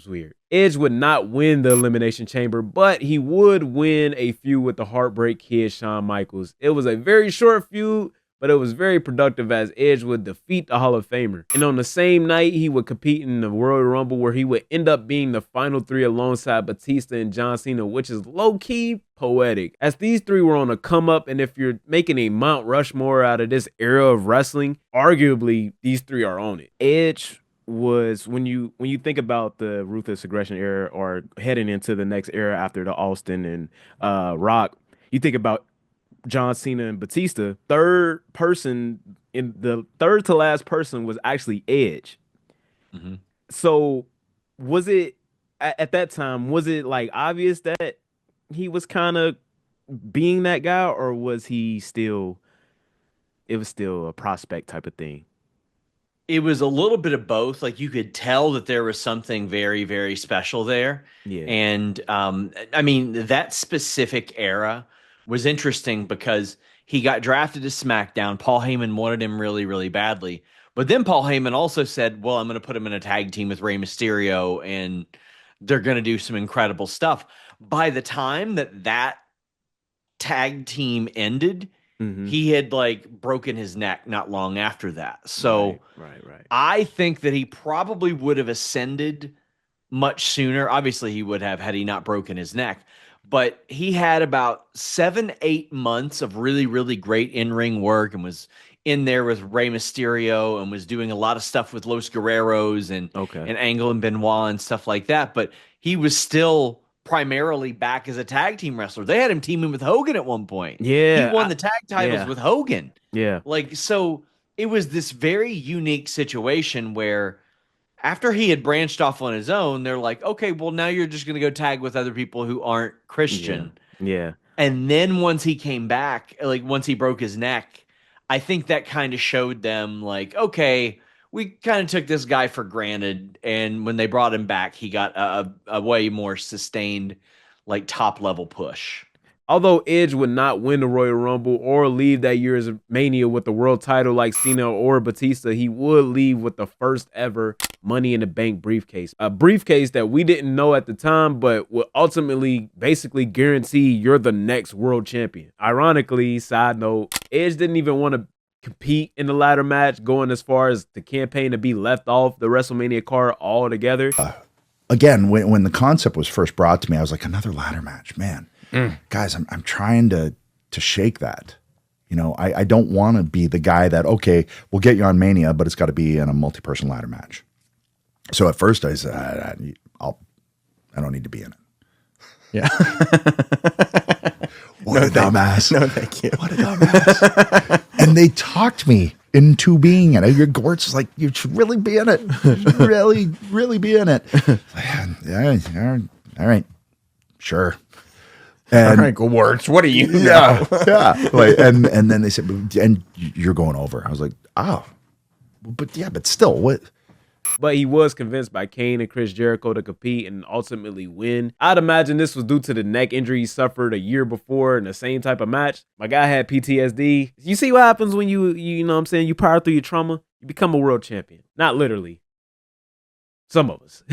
weird. Edge would not win the Elimination Chamber, but he would win a feud with the Heartbreak Kid, Shawn Michaels. It was a very short feud, but it was very productive as Edge would defeat the Hall of Famer. And on the same night, he would compete in the Royal Rumble where he would end up being the final three alongside Batista and John Cena, which is low-key poetic. As these three were on a come up, and if you're making a Mount Rushmore out of this era of wrestling, arguably these three are on it. Edge was when you think about the Ruthless Aggression era or heading into the next era after the Austin and Rock, you think about John Cena and Batista. Third person in the third to last person was actually Edge. Mm-hmm. So was it at that time, was it like obvious that he was kind of being that guy, or was he still, it was still a prospect type of thing? It was a little bit of both. Like you could tell that there was something very, very special there. Yeah. And I mean, that specific era was interesting because he got drafted to SmackDown. Paul Heyman wanted him really, really badly. But then Paul Heyman also said, well, I'm going to put him in a tag team with Rey Mysterio and they're going to do some incredible stuff. By the time that tag team ended, he had like broken his neck not long after that. So right. I think that he probably would have ascended much sooner. Obviously, he would have had he not broken his neck. But he had about 7-8 months of really, really great in-ring work and was in there with Rey Mysterio and was doing a lot of stuff with Los Guerreros and Angle and Benoit and stuff like that. But he was still primarily back as a tag team wrestler. They had him teaming with Hogan at one point. Yeah. He won the tag titles with Hogan. Yeah. Like, so it was this very unique situation where after he had branched off on his own, they're like, okay, well, now you're just going to go tag with other people who aren't Christian. Yeah. And then once he came back, like once he broke his neck, I think that kind of showed them like, okay, we kind of took this guy for granted. And when they brought him back, he got a way more sustained, like top level push. Although Edge would not win the Royal Rumble or leave that year's Mania with the world title like Cena or Batista, he would leave with the first ever Money in the Bank briefcase. A briefcase that we didn't know at the time, but would ultimately basically guarantee you're the next world champion. Ironically, side note, Edge didn't even want to compete in the ladder match, going as far as the campaign to be left off the WrestleMania card altogether. Again, when the concept was first brought to me, I was like, another ladder match, man. Guys, I'm trying to shake that. You know, I don't want to be the guy that, okay, we'll get you on Mania, but it's got to be in a multi-person ladder match. So at first I said, I don't need to be in it. Yeah. What a dumbass. No, thank you. What a dumbass. And they talked me into being in it. Your Gort's is like, you should really be in it. You should really, really be in it. Yeah, all right. Sure. And all right, good words. What do you know? Yeah. Like, and then they said, and you're going over. I was like, oh, but still, what? But he was convinced by Kane and Chris Jericho to compete and ultimately win. I'd imagine this was due to the neck injury he suffered a year before in the same type of match. My guy had PTSD. You see what happens when you know what I'm saying, you power through your trauma? You become a world champion. Not literally. Some of us.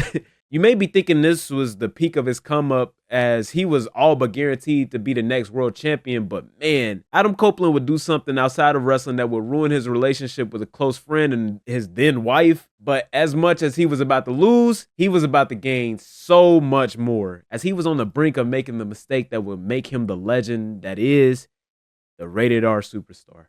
You may be thinking this was the peak of his come up as he was all but guaranteed to be the next world champion, but man, Adam Copeland would do something outside of wrestling that would ruin his relationship with a close friend and his then wife. But as much as he was about to lose, he was about to gain so much more as he was on the brink of making the mistake that would make him the legend that is the rated R superstar.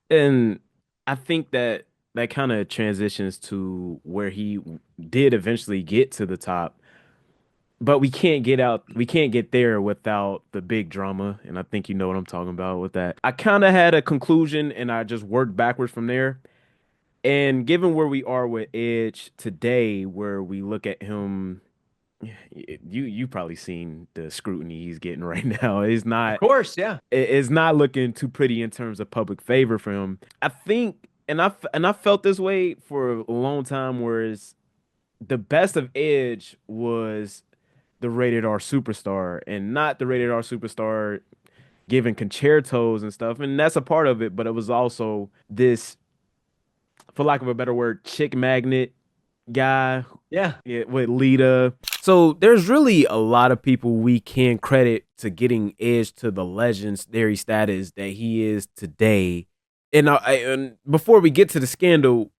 And I think that kind of transitions to where he did eventually get to the top, but we can't get there without the big drama. And I think you know what I'm talking about with that. I kind of had a conclusion and I just worked backwards from there. And given where we are with Edge today, where we look at him, you probably seen the scrutiny he's getting right now. It's not, Of course, yeah. it's not looking too pretty in terms of public favor for him. I think, and I felt this way for a long time, whereas the best of Edge was the rated R superstar, and not the rated R superstar giving concertos and stuff. And that's a part of it, but it was also this, for lack of a better word, chick magnet guy. Yeah. With Lita. So there's really a lot of people we can credit to getting Edge to the legendary status that he is today. And before we get to the scandal,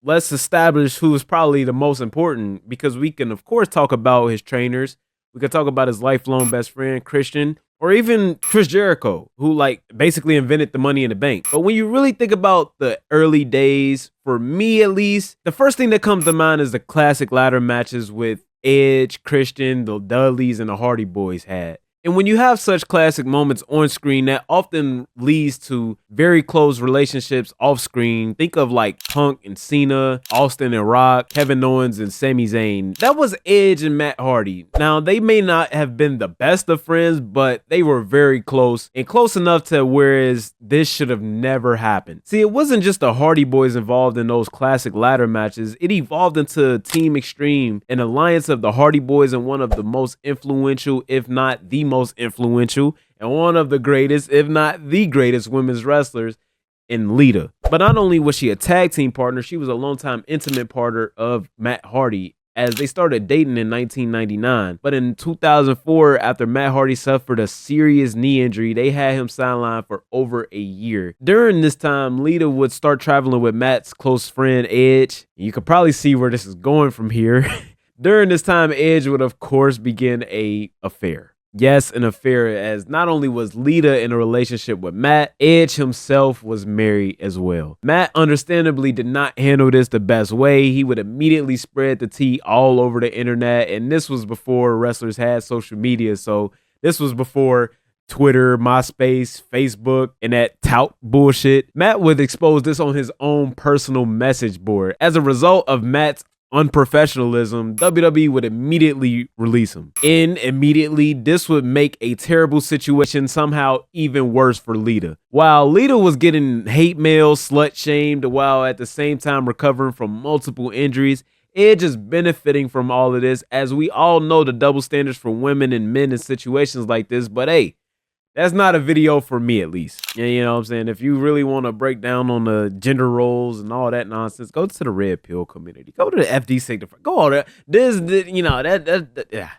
let's establish who is probably the most important, because we can, of course, talk about his trainers. We could talk about his lifelong best friend, Christian, or even Chris Jericho, who like basically invented the Money in the Bank. But when you really think about the early days, for me at least, the first thing that comes to mind is the classic ladder matches with Edge, Christian, the Dudleys, and the Hardy Boys had. And when you have such classic moments on screen, that often leads to very close relationships off screen. Think of like Punk and Cena, Austin and Rock, Kevin Owens and Sami Zayn. That was Edge and Matt Hardy. Now, they may not have been the best of friends, but they were very close, and close enough to whereas this should have never happened. See, it wasn't just the Hardy Boys involved in those classic ladder matches. It evolved into Team Extreme, an alliance of the Hardy Boys and one of the most influential, if not the most influential, and one of the greatest, if not the greatest, women's wrestlers in Lita. But not only was she a tag team partner, she was a longtime intimate partner of Matt Hardy, as they started dating in 1999. But in 2004, after Matt Hardy suffered a serious knee injury, they had him sidelined for over a year. During this time, Lita would start traveling with Matt's close friend, Edge. You could probably see where this is going from here. During this time, Edge would, of course, begin an affair. Yes, an affair, as not only was Lita in a relationship with Matt, Edge himself was married as well. Matt understandably did not handle this the best way. He would immediately spread the tea all over the internet, and this was before wrestlers had social media, so this was before Twitter, MySpace, Facebook, and that tout bullshit. Matt would expose this on his own personal message board. As a result of Matt's unprofessionalism, WWE would immediately release him. And immediately, this would make a terrible situation somehow even worse for Lita. While Lita was getting hate mail, slut shamed, while at the same time recovering from multiple injuries, Edge is benefiting from all of this, as we all know the double standards for women and men in situations like this. But hey, that's not a video for me, at least. Yeah, you know what I'm saying? If you really want to break down on the gender roles and all that nonsense, go to the Red Pill community. Go to the FD Signifier. Go on there. Yeah.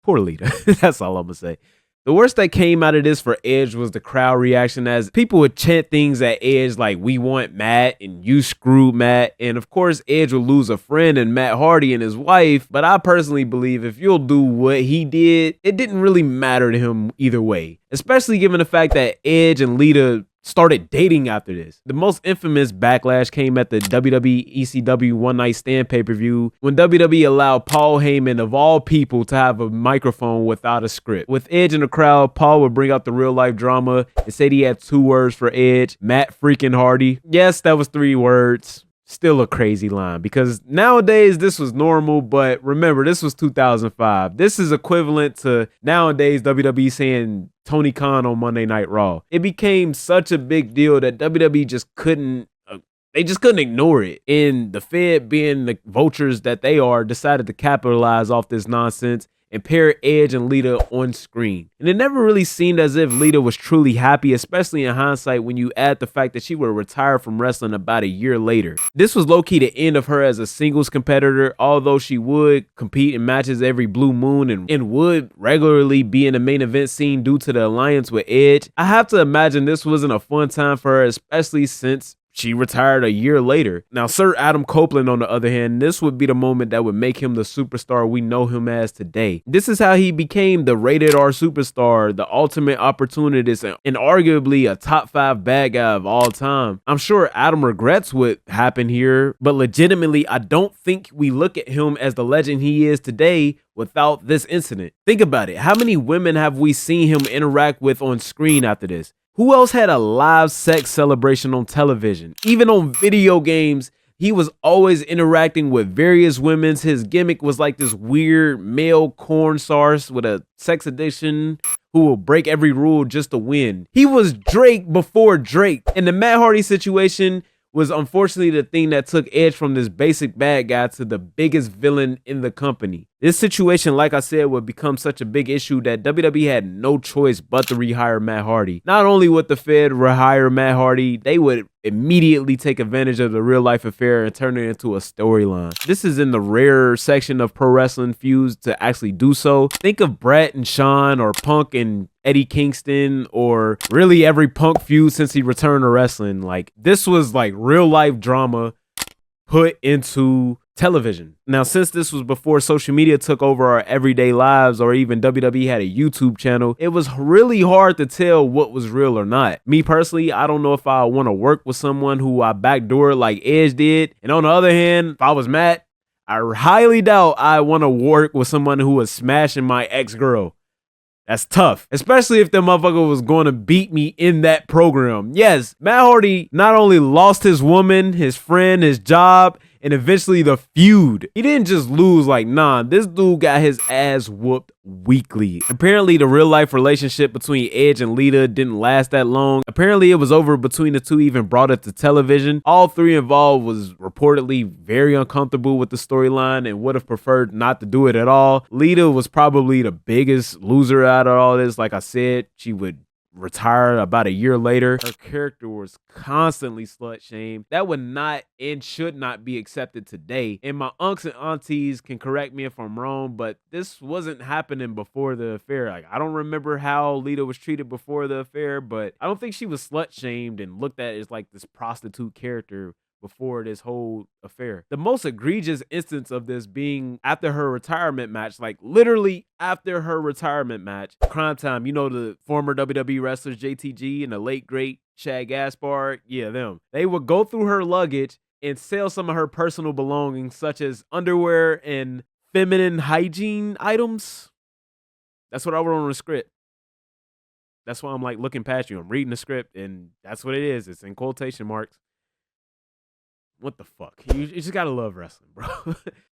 Poor Lita. That's all I'm going to say. The worst that came out of this for Edge was the crowd reaction, as people would chant things at Edge like, "We want Matt," and "You screwed Matt." And of course, Edge will lose a friend in Matt Hardy and his wife. But I personally believe if you'll do what he did, it didn't really matter to him either way. Especially given the fact that Edge and Lita started dating after this. The most infamous backlash came at the WWE ECW One Night Stand pay-per-view, when WWE allowed Paul Heyman, of all people, to have a microphone without a script. With Edge in the crowd, Paul would bring out the real-life drama and said he had 2 words for Edge: Matt freaking Hardy. Yes, that was 3 words. Still a crazy line, because nowadays this was normal, but remember, this was 2005. This is equivalent to nowadays WWE saying Tony Khan on Monday Night Raw. It became such a big deal that WWE just couldn't ignore it. And the Fed, being the vultures that they are, decided to capitalize off this nonsense and pair Edge and Lita on screen. And it never really seemed as if Lita was truly happy, especially in hindsight when you add the fact that she would retire from wrestling about a year later. This was low-key the end of her as a singles competitor, although she would compete in matches every blue moon and would regularly be in the main event scene due to the alliance with Edge. I have to imagine this wasn't a fun time for her, especially since she retired a year later. Now, Sir Adam Copeland, on the other hand, this would be the moment that would make him the superstar we know him as today. This is how he became the rated R superstar, the ultimate opportunist, and arguably a top 5 bad guy of all time. I'm sure Adam regrets what happened here, but legitimately, I don't think we look at him as the legend he is today without this incident. Think about it. How many women have we seen him interact with on screen after this? Who else had a live sex celebration on television? Even on video games, he was always interacting with various women. His gimmick was like this weird male corn sarce with a sex addiction who will break every rule just to win. He was Drake before Drake. And the Matt Hardy situation was unfortunately the thing that took Edge from this basic bad guy to the biggest villain in the company. This situation, like I said, would become such a big issue that WWE had no choice but to rehire Matt Hardy. Not only would the Fed rehire Matt Hardy, they would immediately take advantage of the real life affair and turn it into a storyline. This is in the rare section of pro wrestling feuds to actually do so. Think of Bret and Shawn, or Punk and Eddie Kingston, or really every Punk feud since he returned to wrestling. Like, this was like real life drama put into television. Now, since this was before social media took over our everyday lives, or even WWE had a YouTube channel, it was really hard to tell what was real or not. Me personally, I don't know if I want to work with someone who I backdoored like Edge did. And on the other hand, if I was Matt, I highly doubt I want to work with someone who was smashing my ex-girl. That's tough, especially if the motherfucker was going to beat me in that program. Yes, Matt Hardy not only lost his woman, his friend, his job, and eventually the feud. He didn't just lose like, nah, this dude got his ass whooped weekly. Apparently the real life relationship between Edge and Lita didn't last that long. Apparently it was over between the two even brought it to television. All three involved was reportedly very uncomfortable with the storyline and would have preferred not to do it at all. Lita was probably the biggest loser out of all this. Like I said, she would retire about a year later. Her character was constantly slut shamed. That would not and should not be accepted today. And my unks and aunties can correct me if I'm wrong, but this wasn't happening before the affair. Like, I don't remember how Lita was treated before the affair, but I don't think she was slut shamed and looked at as like this prostitute character before this whole affair. The most egregious instance of this being after her retirement match, like literally after her retirement match. Crime Time, you know, the former WWE wrestlers JTG and the late great Shad Gaspard, yeah, them. They would go through her luggage and sell some of her personal belongings, such as underwear and feminine hygiene items. That's what I wrote on the script. That's why I'm like looking past you. I'm reading the script, and that's what it is. It's in quotation marks. What the fuck? You just gotta love wrestling, bro.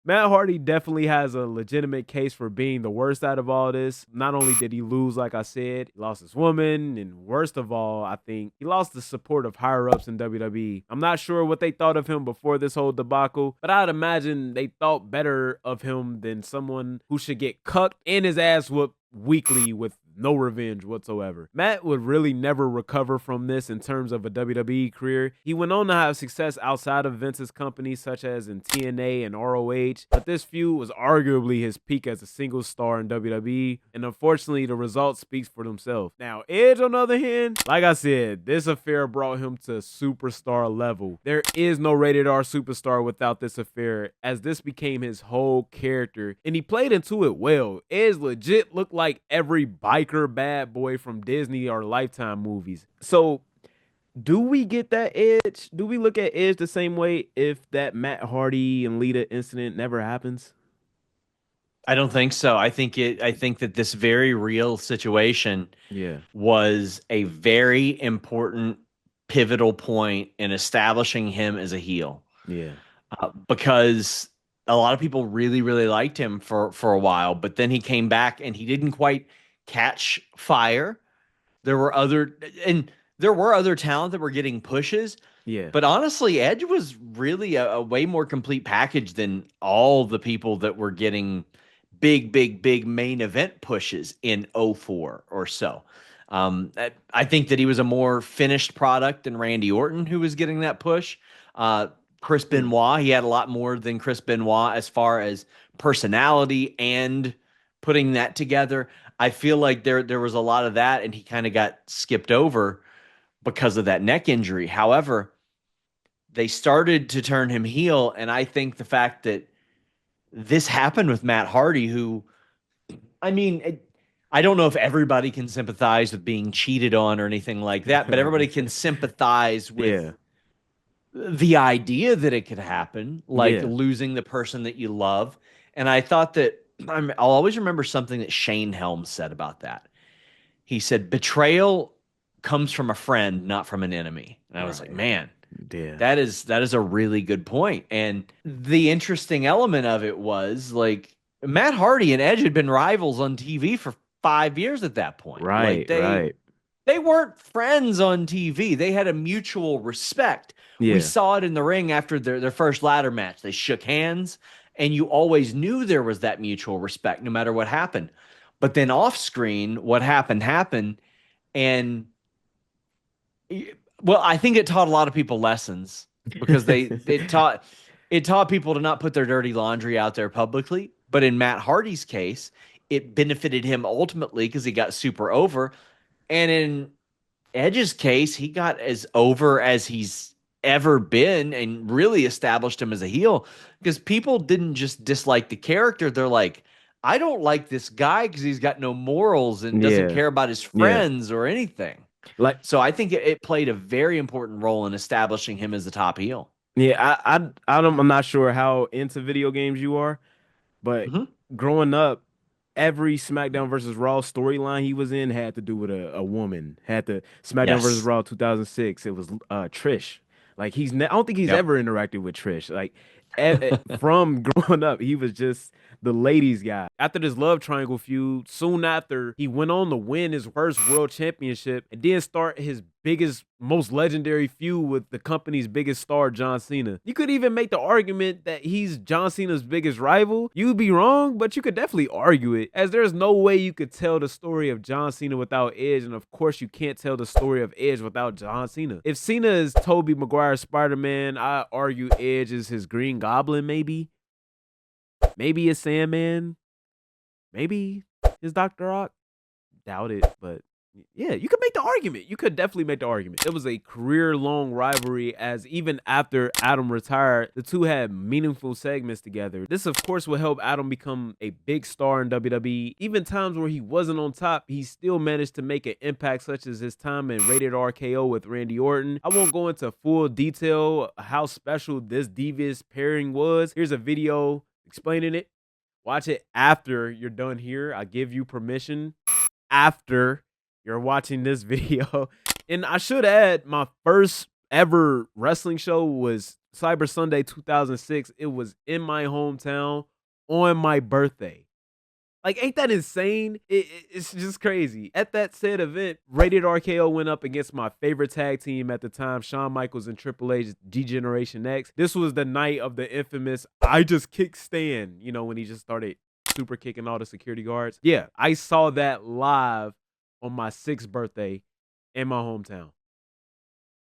Matt Hardy definitely has a legitimate case for being the worst out of all this. Not only did he lose, like I said, he lost his woman, and worst of all, I think he lost the support of higher-ups in WWE. I'm not sure what they thought of him before this whole debacle, but I'd imagine they thought better of him than someone who should get cucked and his ass whooped weekly with no revenge whatsoever. Matt would really never recover from this in terms of a WWE career. He went on to have success outside of Vince's company, such as in TNA and ROH, but this feud was arguably his peak as a single star in WWE, and unfortunately the results speaks for themselves. Now, Edge, on the other hand, like I said, this affair brought him to superstar level. There is no rated R superstar without this affair, as this became his whole character, and he played into it well. Edge legit looked like every biker bad boy from Disney or Lifetime movies. So, do we get that Edge? Do we look at Edge the same way if that Matt Hardy and Lita incident never happens? I don't think so. I think that this very real situation was a very important pivotal point in establishing him as a heel. Yeah. Because a lot of people really, really liked him for a while, but then he came back and he didn't quite catch fire. There were other talent that were getting pushes. Yeah. But honestly, Edge was really a way more complete package than all the people that were getting big main event pushes in 04 or so. I think that he was a more finished product than Randy Orton, who was getting that push. Chris Benoit, he had a lot more than Chris Benoit as far as personality and putting that together. I feel like there was a lot of that, and he kind of got skipped over because of that neck injury. However, they started to turn him heel, and I think the fact that this happened with Matt Hardy, who, I mean, I don't know if everybody can sympathize with being cheated on or anything like that, but everybody can sympathize with the idea that it could happen, like losing the person that you love. And I thought that I'll always remember something that Shane Helms said about that. He said, betrayal comes from a friend, not from an enemy. And I was like, man, that is a really good point. And the interesting element of it was, like, Matt Hardy and Edge had been rivals on TV for 5 years at that point. Right, Like they weren't friends on TV. They had a mutual respect. We Yeah. saw it in the ring after their first ladder match. They shook hands, and you always knew there was that mutual respect no matter what happened. But then off screen, what happened. And well, I think it taught a lot of people lessons because it taught people to not put their dirty laundry out there publicly. But in Matt Hardy's case, it benefited him ultimately because he got super over. And in Edge's case, he got as over as he's ever been and really established him as a heel because people didn't just dislike the character. They're like, I don't like this guy because he's got no morals and doesn't Yeah. care about his friends or anything. Like, So I think it played a very important role in establishing him as the top heel. yeah, I'm not sure how into video games you are, but Mhm. growing up, every SmackDown versus Raw storyline he was in had to do with a woman. Had to SmackDown versus Yes. Raw 2006. It was Trish. Like I don't think he's Yep. ever interacted with Trish. Like from growing up, he was just the ladies guy. After this love triangle feud, soon after he went on to win his first world championship and then start his biggest, most legendary feud with the company's biggest star, John Cena. You could even make the argument that he's John Cena's biggest rival. You'd be wrong, but you could definitely argue it, as there's no way you could tell the story of John Cena without Edge, and of course you can't tell the story of Edge without John Cena. If Cena is Tobey Maguire's Spider-Man, I argue Edge is his Green Goblin, maybe. Maybe it's Sandman. Maybe it's Dr. Ock. Doubt it, but yeah, you could make the argument. You could definitely make the argument. It was a career-long rivalry, as even after Adam retired, the two had meaningful segments together. This, of course, will help Adam become a big star in WWE. Even times where he wasn't on top, he still managed to make an impact, such as his time in Rated RKO with Randy Orton. I won't go into full detail how special this devious pairing was. Here's a video explaining it. Watch it after you're done here. I give you permission after you're watching this video. And I should add, my first ever wrestling show was Cyber Sunday 2006. It was in my hometown on my birthday. Like, ain't that insane? It's just crazy. At that said event, Rated RKO went up against my favorite tag team at the time, Shawn Michaels and Triple H, D-Generation X. This was the night of the infamous I just kick Stan, you know, when he just started super kicking all the security guards. Yeah, I saw that live on my 6th birthday in my hometown.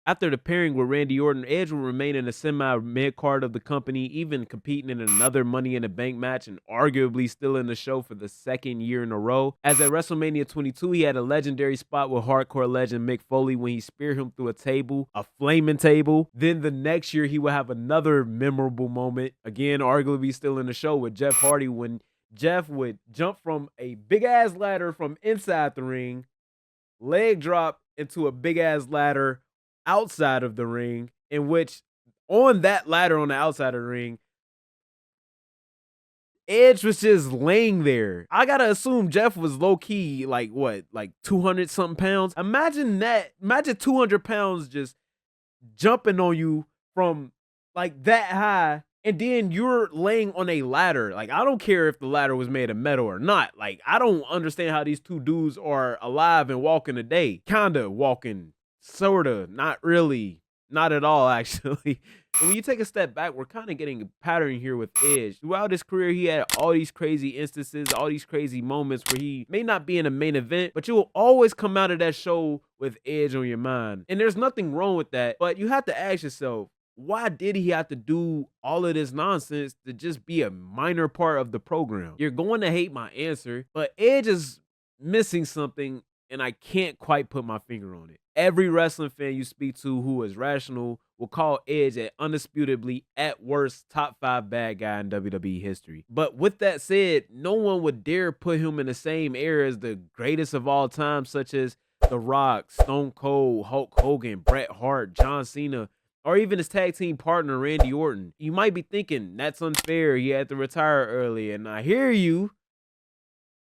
After the pairing with Randy Orton, Edge will remain in the semi-mid card of the company, even competing in another Money in the Bank match and arguably still in the show for the 2nd year in a row. As at WrestleMania 22, he had a legendary spot with hardcore legend Mick Foley when he speared him through a table, a flaming table. Then the next year, he would have another memorable moment, again, arguably still in the show, with Jeff Hardy, when Jeff would jump from a big-ass ladder from inside the ring, leg drop into a big-ass ladder outside of the ring, in which on that ladder on the outside of the ring, Edge was just laying there. I gotta assume Jeff was low-key, like, what, like 200 something pounds? Imagine that. Imagine 200 pounds just jumping on you from like that high, and then you're laying on a ladder. Like, I don't care if the ladder was made of metal or not. Like, I don't understand how these two dudes are alive and walking today. Kinda walking, sorta, not really, not at all, actually. And when you take a step back, we're kind of getting a pattern here with Edge. Throughout his career, he had all these crazy instances, all these crazy moments where he may not be in a main event, but you will always come out of that show with Edge on your mind. And there's nothing wrong with that, but you have to ask yourself, why did he have to do all of this nonsense to just be a minor part of the program? You're going to hate my answer, but Edge is missing something, and I can't quite put my finger on it. Every wrestling fan you speak to who is rational will call Edge an undisputably, at worst, top 5 bad guy in WWE history. But with that said, no one would dare put him in the same era as the greatest of all time, such as The Rock, Stone Cold, Hulk Hogan, Bret Hart, John Cena, or even his tag team partner, Randy Orton. You might be thinking, that's unfair, he had to retire early, and I hear you,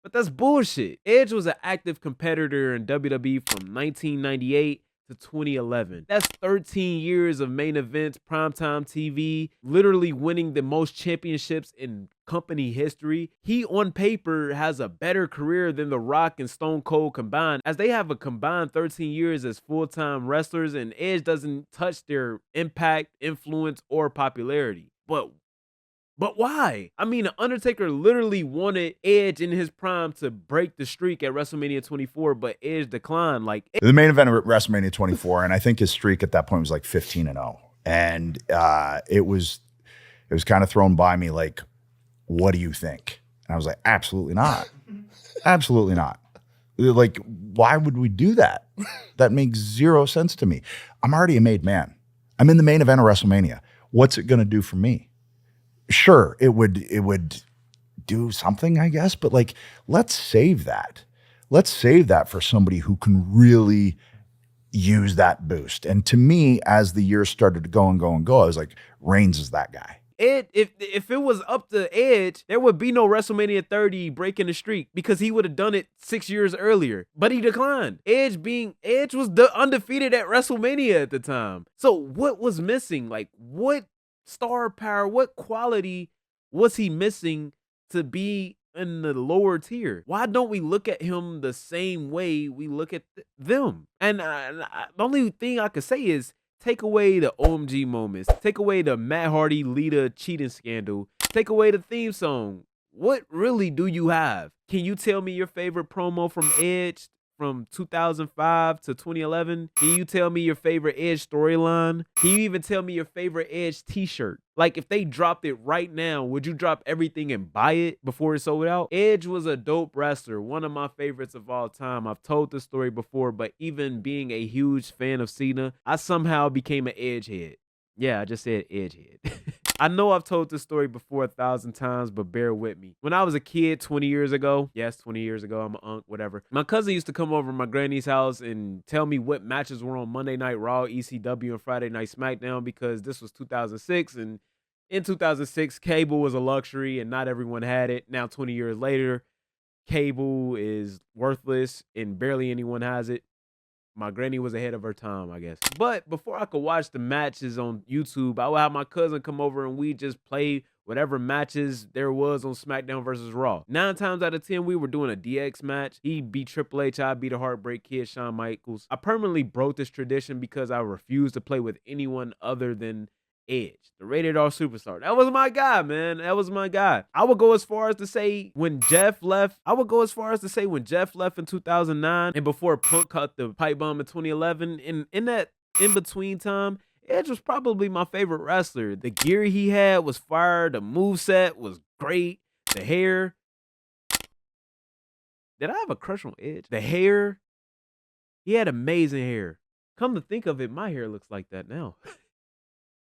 but that's bullshit. Edge was an active competitor in WWE from 1998 to 2011. That's 13 years of main events, primetime TV, literally winning the most championships in company history, he on paper has a better career than The Rock and Stone Cold combined, as they have a combined 13 years as full-time wrestlers, and Edge doesn't touch their impact, influence, or popularity. But why? I mean, Undertaker literally wanted Edge in his prime to break the streak at WrestleMania 24, but Edge declined. Like, the main event of WrestleMania 24, and I think his streak at that point was like 15-0. And it was kind of thrown by me like, what do you think? And I was like, absolutely not. Absolutely not. Like, why would we do that? That makes zero sense to me. I'm already a made man. I'm in the main event of WrestleMania. What's it going to do for me? Sure, it would do something, I guess, but like, let's save that. Let's save that for somebody who can really use that boost. And to me, as the years started to go and go and go, I was like, Reigns is that guy. If it was up to Edge, there would be no WrestleMania 30 breaking the streak because he would have done it 6 years earlier. But he declined. Edge was undefeated at WrestleMania at the time. So what was missing? Like, what star power, what quality was he missing to be in the lower tier? Why don't we look at him the same way we look at them? And the only thing I could say is take away the OMG moments, take away the Matt Hardy Lita cheating scandal, take away the theme song. What really do you have? Can you tell me your favorite promo from Edge from 2005 to 2011? Can you tell me your favorite Edge storyline? Can you even tell me your favorite Edge t-shirt? Like, if they dropped it right now, would you drop everything and buy it before it sold out? Edge was a dope wrestler, one of my favorites of all time. I've told this story before, but even being a huge fan of Cena, I somehow became an Edge head. Yeah, I just said Edge head. I know I've told this story before 1,000 times, but bear with me. When I was a kid 20 years ago, yes, 20 years ago, I'm an unk, whatever. My cousin used to come over to my granny's house and tell me what matches were on Monday Night Raw, ECW, and Friday Night SmackDown, because this was 2006, and in 2006, cable was a luxury and not everyone had it. Now, 20 years later, cable is worthless and barely anyone has it. My granny was ahead of her time, I guess. But before I could watch the matches on YouTube, I would have my cousin come over and we just play whatever matches there was on SmackDown versus Raw. 9 times out of 10, we were doing a DX match. He beat Triple H, I beat the Heartbreak Kid, Shawn Michaels. I permanently broke this tradition because I refused to play with anyone other than Edge, the rated R superstar. That was my guy, man. That was my guy. I would go as far as to say when Jeff left in 2009 and before Punk cut the pipe bomb in 2011. In that in-between time, Edge was probably my favorite wrestler. The gear he had was fire. The moveset was great. The hair. Did I have a crush on Edge? The hair. He had amazing hair. Come to think of it, my hair looks like that now.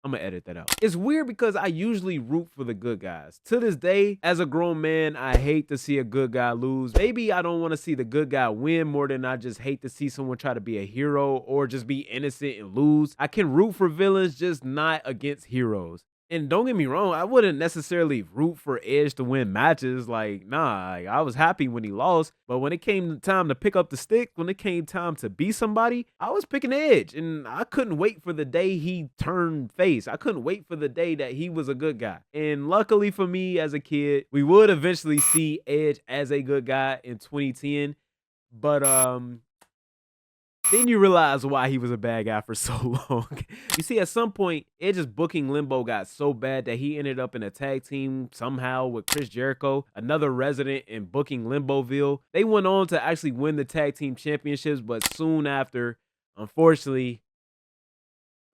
I'm gonna edit that out. It's weird because I usually root for the good guys. To this day, as a grown man, I hate to see a good guy lose. Maybe I don't want to see the good guy win more than I just hate to see someone try to be a hero or just be innocent and lose. I can root for villains, just not against heroes. And don't get me wrong, I wouldn't necessarily root for Edge to win matches. Like, nah, I was happy when he lost. But when it came time to pick up the stick, when it came time to be somebody, I was picking Edge. And I couldn't wait for the day he turned face. I couldn't wait for the day that he was a good guy. And luckily for me as a kid, we would eventually see Edge as a good guy in 2010. But then you realize why he was a bad guy for so long. You see, at some point, Edge's booking limbo got so bad that he ended up in a tag team somehow with Chris Jericho, another resident in booking Limboville. They went on to actually win the tag team championships, but soon after, unfortunately,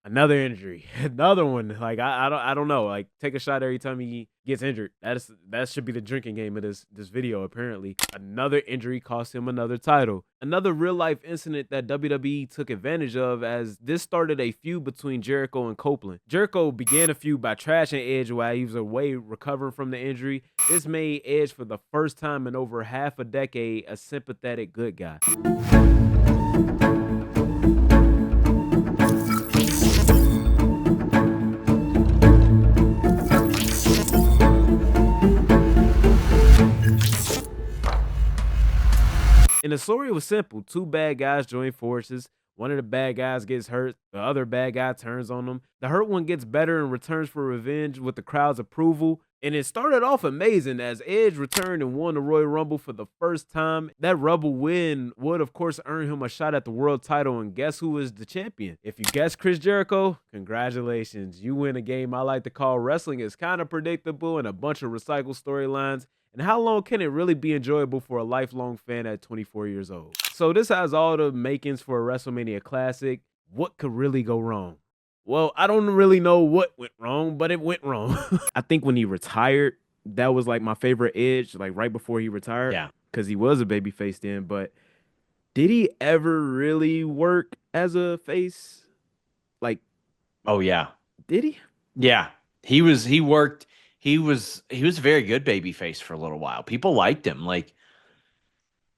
another injury, another one. Like, I don't know. Like, take a shot every time he gets injured. That should be the drinking game of this video. Apparently, another injury cost him another title. Another real life incident that WWE took advantage of, as this started a feud between Jericho and Copeland. Jericho began a feud by trashing Edge while he was away recovering from the injury. This made Edge, for the first time in over half a decade, a sympathetic good guy. And the story was simple. 2 bad guys join forces. One of the bad guys gets hurt. The other bad guy turns on them. The hurt one gets better and returns for revenge with the crowd's approval. And it started off amazing as Edge returned and won the Royal Rumble for the first time. That Rumble win would, of course, earn him a shot at the world title. And guess who is the champion? If you guess Chris Jericho, congratulations. You win a game I like to call wrestling is kind of predictable and a bunch of recycled storylines. And how long can it really be enjoyable for a lifelong fan at 24 years old? So this has all the makings for a WrestleMania classic. What could really go wrong? Well, I don't really know what went wrong, but it went wrong. I think when he retired, that was like my favorite Edge, like right before he retired. Yeah. Because he was a babyface then. But did he ever really work as a face? Like, Oh yeah. did he? Yeah. He was a very good babyface for a little while. People liked him. Like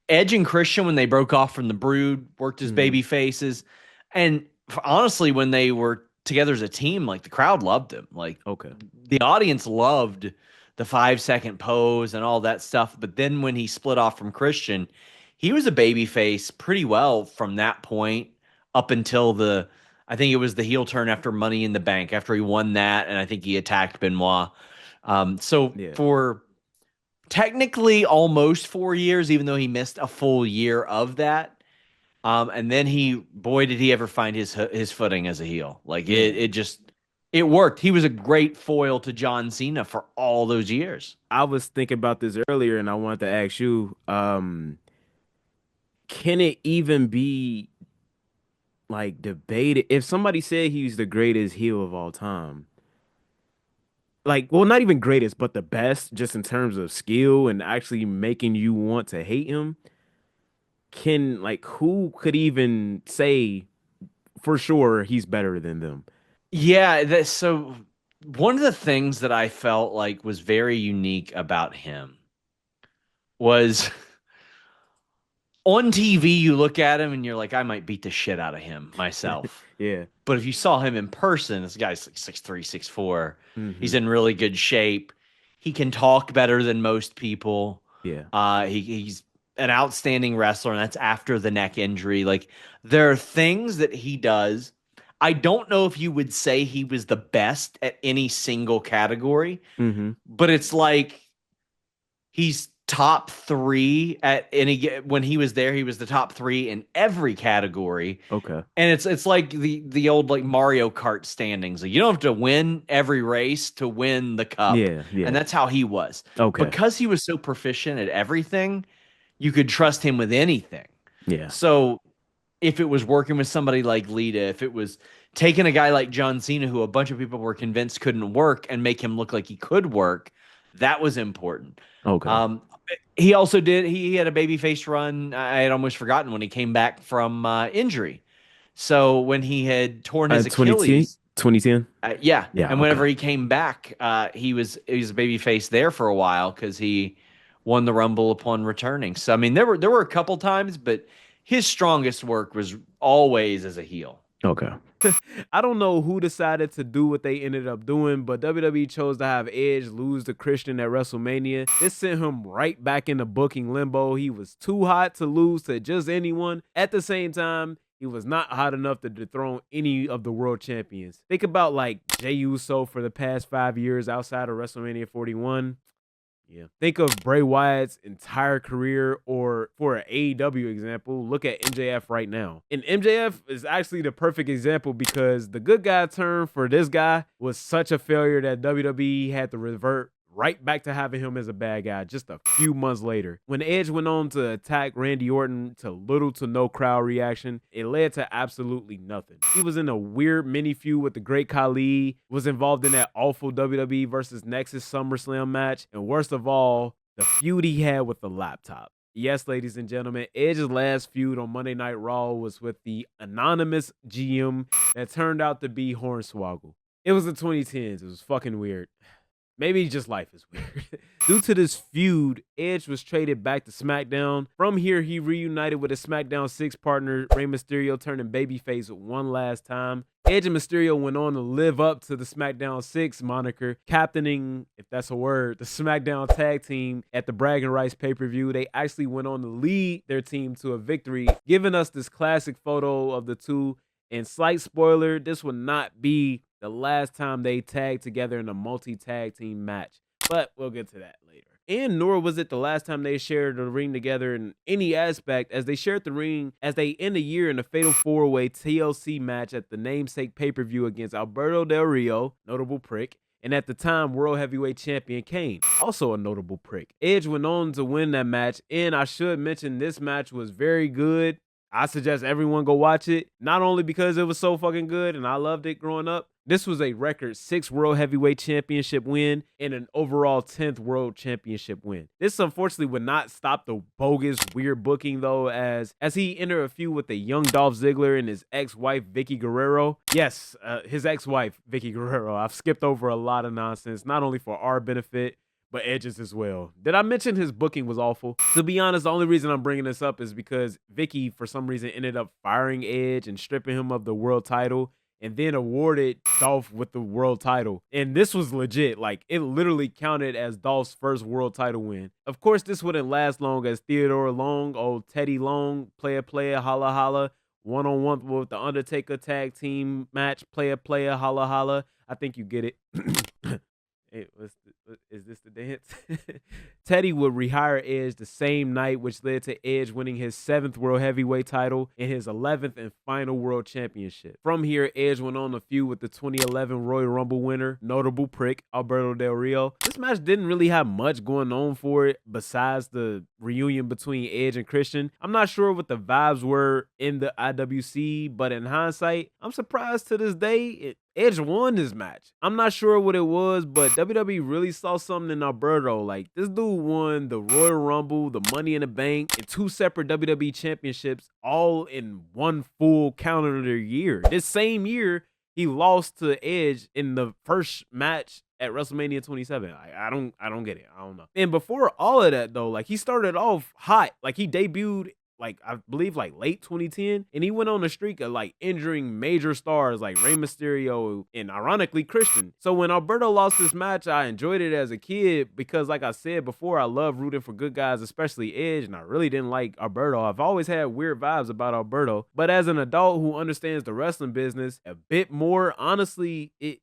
Edge and Christian, when they broke off from the Brood, worked as baby faces. And honestly, when they were together as a team, like the crowd loved him. Like Okay. the audience loved the 5-second pose and all that stuff. But then when he split off from Christian, he was a baby face pretty well from that point up until I think it was the heel turn after Money in the Bank, after he won that. And I think he attacked Benoit. For technically almost 4 years, even though he missed a full year of that. And then did he ever find his footing as a heel. Like it worked. He was a great foil to John Cena for all those years. I was thinking about this earlier, and I wanted to ask you, can it even be like debated? If somebody said he's the greatest heel of all time, like, well, not even greatest, but the best, just in terms of skill and actually making you want to hate him, who could even say for sure he's better than them? Yeah, so one of the things that I felt like was very unique about him was on TV, you look at him and you're like, I might beat the shit out of him myself. Yeah. But if you saw him in person, this guy's like 6'3", 6'4". Mm-hmm. He's in really good shape. He can talk better than most people. Yeah. He's an outstanding wrestler, and that's after the neck injury. Like, there are things that he does. I don't know if you would say he was the best at any single category, but it's like he's top 3 at any. When he was there, he was the top 3 in every category. Okay. And it's like the old like Mario Kart standings. Like, you don't have to win every race to win the cup. Yeah. And that's how he was. Okay. Because he was so proficient at everything, you could trust him with anything. Yeah. So if it was working with somebody like Lita, if it was taking a guy like John Cena, who a bunch of people were convinced couldn't work, and make him look like he could work, that was important. Okay. He also he had a babyface run. I had almost forgotten when he came back from injury. So when he had torn his Achilles. 2010? Yeah. Yeah. And whenever he came back, he was a babyface there for a while because he won the Rumble upon returning. So I mean, there were a couple times, but his strongest work was always as a heel. Okay. I don't know who decided to do what they ended up doing, but WWE chose to have Edge lose to Christian at WrestleMania. This sent him right back into booking limbo. He was too hot to lose to just anyone. At the same time, he was not hot enough to dethrone any of the world champions. Think about like Jey Uso for the past 5 years outside of WrestleMania 41. Yeah. Think of Bray Wyatt's entire career, or for an AEW example, look at MJF right now. And MJF is actually the perfect example because the good guy turn for this guy was such a failure that WWE had to revert right back to having him as a bad guy just a few months later. When Edge went on to attack Randy Orton to little to no crowd reaction, it led to absolutely nothing. He was in a weird mini feud with the Great Khali, was involved in that awful WWE versus Nexus SummerSlam match, and worst of all, the feud he had with the laptop. Yes, ladies and gentlemen, Edge's last feud on Monday Night Raw was with the anonymous GM that turned out to be Hornswoggle. It was the 2010s. It was fucking weird. Maybe just life is weird. Due to this feud, Edge was traded back to SmackDown. From here, he reunited with his SmackDown 6 partner, Rey Mysterio, turning babyface one last time. Edge and Mysterio went on to live up to the SmackDown 6 moniker, captaining, if that's a word, the SmackDown tag team at the Bragging Rights pay-per-view. They actually went on to lead their team to a victory, giving us this classic photo of the two. And slight spoiler, this would not be the last time they tagged together in a multi-tag team match. but we'll get to that later. And nor was it the last time they shared the ring together in any aspect, as they shared the ring as they end the year in a fatal 4-way TLC match at the namesake pay-per-view against Alberto Del Rio, notable prick, and at the time, World Heavyweight Champion Kane, also a notable prick. Edge went on to win that match, and I should mention this match was very good. I suggest everyone go watch it, not only because it was so fucking good and I loved it growing up. This was a record 6th World Heavyweight Championship win and an overall 10th World Championship win. This unfortunately would not stop the bogus, weird booking though, as he entered a feud with the young Dolph Ziggler and his ex-wife Vicky Guerrero. Yes, his ex-wife Vicky Guerrero. I've skipped over a lot of nonsense, not only for our benefit, but Edge's as well. Did I mention his booking was awful? To be honest, the only reason I'm bringing this up is because Vicky, for some reason, ended up firing Edge and stripping him of the world title and then awarded Dolph with the world title. And this was legit. Like, it literally counted as Dolph's first world title win. Of course, this wouldn't last long as Theodore Long, old Teddy Long, player, holla, holla, one-on-one with the Undertaker tag team match, player, holla, holla. I think you get it. Hey, is this the dance? Teddy would rehire Edge the same night, which led to Edge winning his 7th World Heavyweight title and his 11th and final World Championship. From here, Edge went on a feud with the 2011 Royal Rumble winner, notable prick, Alberto Del Rio. This match didn't really have much going on for it besides the reunion between Edge and Christian. I'm not sure what the vibes were in the IWC, but in hindsight, I'm surprised to this day Edge won this match. I'm not sure what it was, but WWE really saw something in Alberto. Like, this dude won the Royal Rumble, the Money in the Bank, and 2 separate WWE championships all in one full calendar year. This same year, he lost to Edge in the first match at WrestleMania 27. I don't get it. I don't know. And before all of that, though, like, he started off hot. Like, he debuted like, I believe, like, late 2010, and he went on a streak of, like, injuring major stars like Rey Mysterio and, ironically, Christian. So when Alberto lost this match, I enjoyed it as a kid because, like I said before, I love rooting for good guys, especially Edge, and I really didn't like Alberto. I've always had weird vibes about Alberto, but as an adult who understands the wrestling business a bit more, honestly, it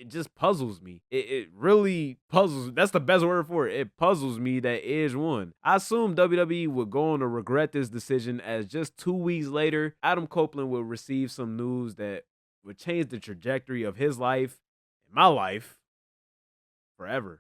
just puzzles me. It really puzzles. That's the best word for it. It puzzles me that Edge won. I assume WWE would go on to regret this decision, as just 2 weeks later, Adam Copeland would receive some news that would change the trajectory of his life and my life forever.